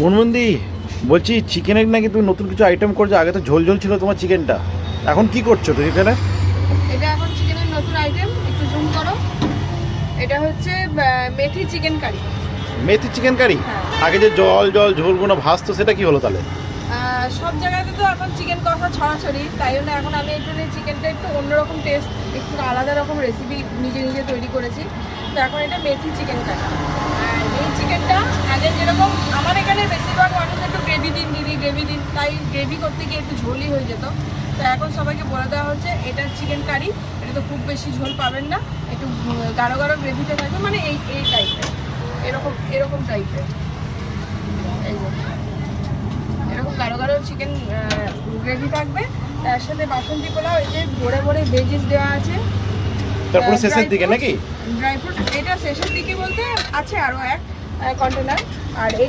মনমন্দি, বলছি চিকেনের নাকি তুমি নতুন কিছু আইটেম করছো। আগে তো ঝোল ঝোল ছিল তোমার চিকেনটা, এখন কি করছো তুমি এখানে? এটা এখন চিকেনের নতুন আইটেম, একটু জুম করো। এটা হচ্ছে মেথি চিকেন কারি। মেথি চিকেন কারি? হ্যাঁ। আগে যে জল জল ঝোলগুলো ভাজতো সেটা কি হলো তাহলে? সব জায়গাতে তো এখন চিকেন কষা ছড়াছড়ি, তাই জন্য এখন আমি একটু চিকেনটা একটু অন্যরকম টেস্ট, একটু আলাদা রকম রেসিপি নিজে নিজে তৈরি করেছি। তো এখন এটা মেথি চিকেন কারি। আর এই চিকেনটা আগে যেরকম আমার এখানে বেশিরভাগ মানুষ একটু গ্রেভি দিন, তাই গ্রেভি করতে গিয়ে একটু ঝোলই হয়ে যেত। তো এখন সবাইকে বলে দেওয়া হচ্ছে এটা চিকেন কারি, এটা তো খুব বেশি ঝোল পাবেন না, একটু গাঢ় গাঢ় গ্রেভিটা থাকবে, মানে এই টাইপের, এরকম টাইপের। এই যে এরকম গাঢ় গাঢ় চিকেন গ্রেভি থাকবে, তার সাথে বাসন্তী পোলাও, এই যে ভরে ভরে ভেজিস দেওয়া আছে। তারপরে শেষের দিকে নাকি ড্রাই ফ্রুট এটা শেষের দিকে বলতে আছে আরও এক কন্টেনার। আর এটা